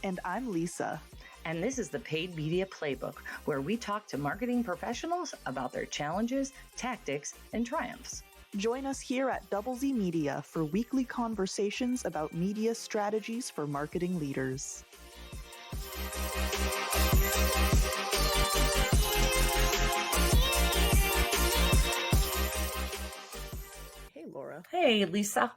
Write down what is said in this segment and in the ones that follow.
And I'm Lisa. And this is the Paid Media Playbook, where we talk to marketing professionals about their challenges, tactics, and triumphs. Join us here at Double Z Media for weekly conversations about media strategies for marketing leaders. Hey, Laura. Hey, Lisa.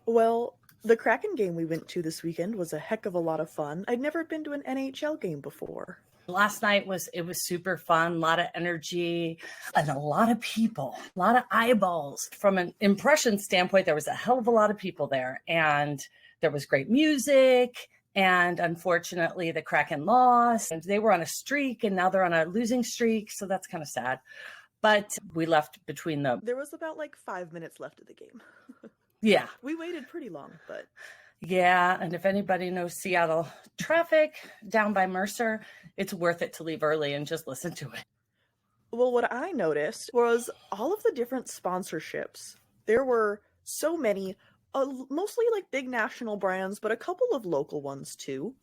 Well, the Kraken game we went to this weekend was a heck of a lot of fun. I'd never been to an NHL game before. Last night was super fun, a lot of energy and a lot of people, a lot of eyeballs. From an impression standpoint, there was a hell of a lot of people there, and there was great music. And unfortunately, the Kraken lost, and they were on a streak, and now they're on a losing streak. So that's kind of sad. But we left between them. There was about 5 minutes left of the game. Yeah. We waited pretty long, but... Yeah, and if anybody knows Seattle traffic down by Mercer, it's worth it to leave early and just listen to it. Well, what I noticed was all of the different sponsorships. There were so many, mostly big national brands, but a couple of local ones too.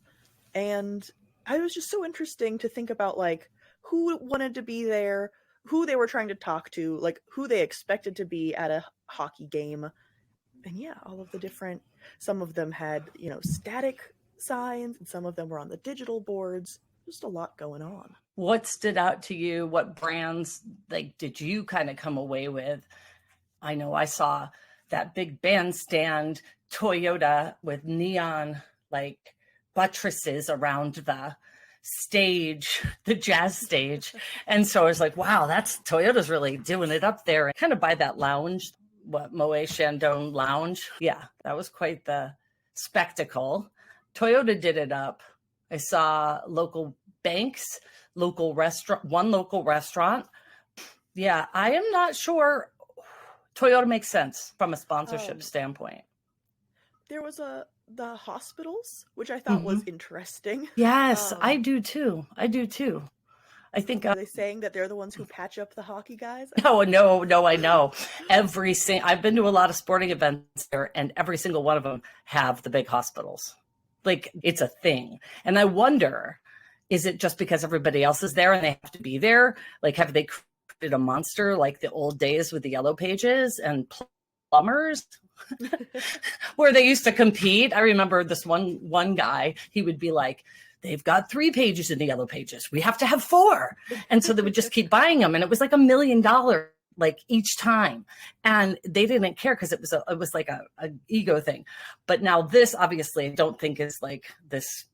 And it was just so interesting to think about who wanted to be there, who they were trying to talk to, who they expected to be at a hockey game. And yeah, all of the different, some of them had, static signs, and some of them were on the digital boards. Just a lot going on. What stood out to you? What brands did you kind of come away with? I know I saw that big bandstand Toyota with neon buttresses around the stage, the jazz stage. And so I was like, wow, Toyota's really doing it up there. Kind of by that lounge. Moet Chandon Lounge. Yeah, that was quite the spectacle. Toyota did it up. I saw local banks, one local restaurant. Yeah, I am not sure. Toyota makes sense from a sponsorship standpoint. There was the hospitals, which I thought was interesting. Yes, I do too. I think are they saying that they're the ones who patch up the hockey guys? No, I know. I've been to a lot of sporting events there, and every single one of them have the big hospitals. It's a thing. And I wonder, is it just because everybody else is there and they have to be there? Have they created a monster like the old days with the Yellow Pages and plumbers? Where they used to compete? I remember this one guy, he would be like, they've got 3 pages in the Yellow Pages. We have to have 4. And so they would just keep buying them. And it was $1 million each time. And they didn't care because it was a ego thing. But now this obviously I don't think is this,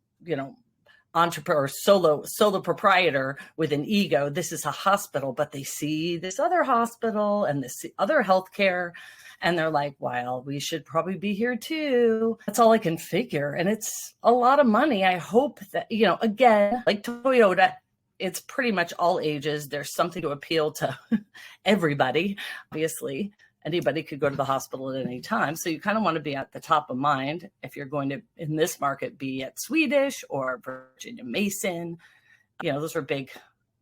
entrepreneur, solo proprietor with an ego. This is a hospital, but they see this other hospital and this other healthcare. And they're like, well, we should probably be here too. That's all I can figure. And it's a lot of money. I hope that, again, like Toyota, it's pretty much all ages. There's something to appeal to everybody. Obviously, anybody could go to the hospital at any time. So you kind of want to be at the top of mind if you're going to, in this market, be at Swedish or Virginia Mason. Those are big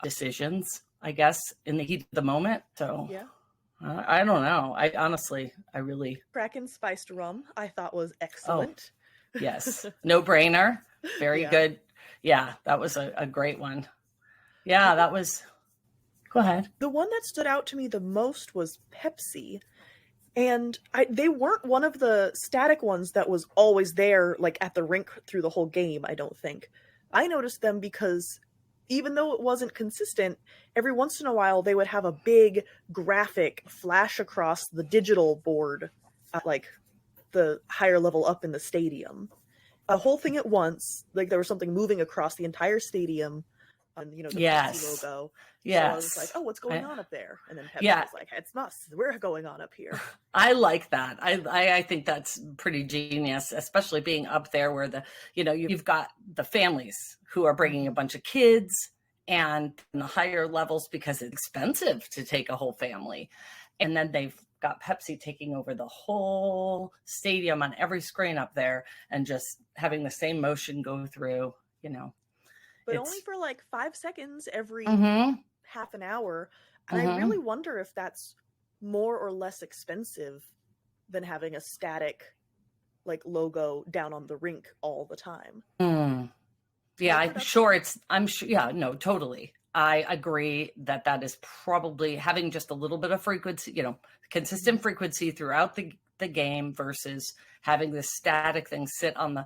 decisions, I guess, in the heat of the moment. So yeah. I don't know. I really... Kraken spiced rum, I thought was excellent. Oh, yes. No brainer. Very good. Yeah, that was a great one. Yeah, that was... Go ahead. The one that stood out to me the most was Pepsi. And they weren't one of the static ones that was always there, at the rink through the whole game, I don't think. I noticed them because... even though it wasn't consistent, every once in a while they would have a big graphic flash across the digital board at the higher level up in the stadium. A whole thing at once, there was something moving across the entire stadium on, the Pepsi logo. Yes. So I was like, oh, what's going on up there? And then Pepsi was like, it's us. We're going on up here. I like that. I think that's pretty genius, especially being up there where you've got the families who are bringing a bunch of kids and in the higher levels because it's expensive to take a whole family. And then they've got Pepsi taking over the whole stadium on every screen up there and just having the same motion go through, But only for 5 seconds every half an hour. And I really wonder if that's more or less expensive than having a static logo down on the rink all the time. Yeah, No I'm production. sure I'm sure. Yeah, no, totally. I agree that is probably having just a little bit of frequency, consistent frequency throughout the game versus having this static thing sit on the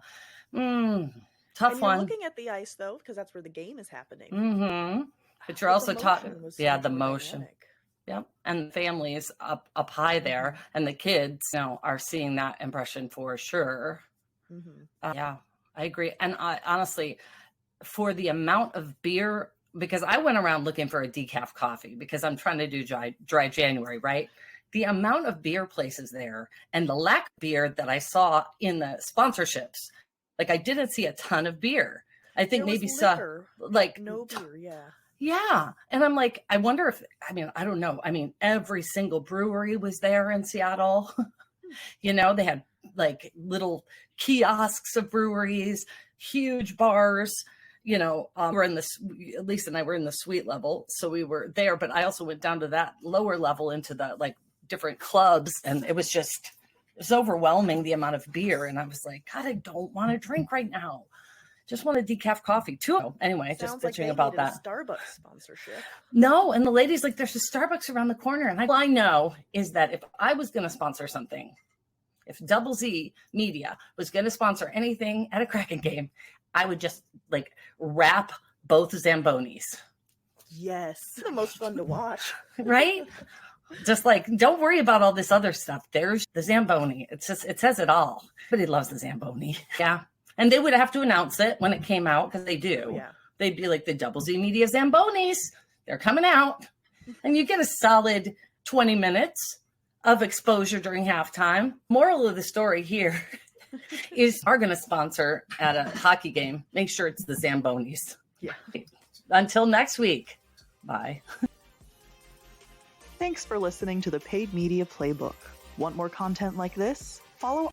tough And you're one. looking at the ice though, because that's where the game is happening. Mm-hmm. But you're But the also taught, motion was so yeah, much the more motion. dynamic. Yep. And the family is up high there, and the kids, are seeing that impression for sure. Yeah, I agree. And honestly, for the amount of beer, because I went around looking for a decaf coffee because I'm trying to do dry January, right? The amount of beer places there and the lack of beer that I saw in the sponsorships, like I didn't see a ton of beer. I think There was maybe saw liquor, like no beer, yeah. yeah. And I'm like, I wonder if, I don't know. Every single brewery was there in Seattle. They had like little kiosks of breweries, huge bars. We're in this, Lisa and I were in the suite level. So we were there, but I also went down to that lower level into the like different clubs. And it was overwhelming, the amount of beer. And I was like, God, I don't want to drink right now. Just want a decaf coffee too. Anyway, Sounds just like bitching they about needed that. a Starbucks sponsorship. No, and the lady's like, there's a Starbucks around the corner. And all I know is that if I was going to sponsor something, if Double Z Media was going to sponsor anything at a Kraken game, I would just like wrap both Zambonis. Yes, the most fun to watch. Right? Just like, don't worry about all this other stuff. There's the Zamboni. It says it all. Everybody loves the Zamboni. Yeah. And they would have to announce it when it came out, because they do. Oh, yeah. They'd be like, the Double Z Media Zambonis, they're coming out. And you get a solid 20 minutes of exposure during halftime. Moral of the story here is are going to sponsor at a hockey game. Make sure it's the Zambonis. Yeah. Until next week. Bye. Thanks for listening to the Paid Media Playbook. Want more content like this? Follow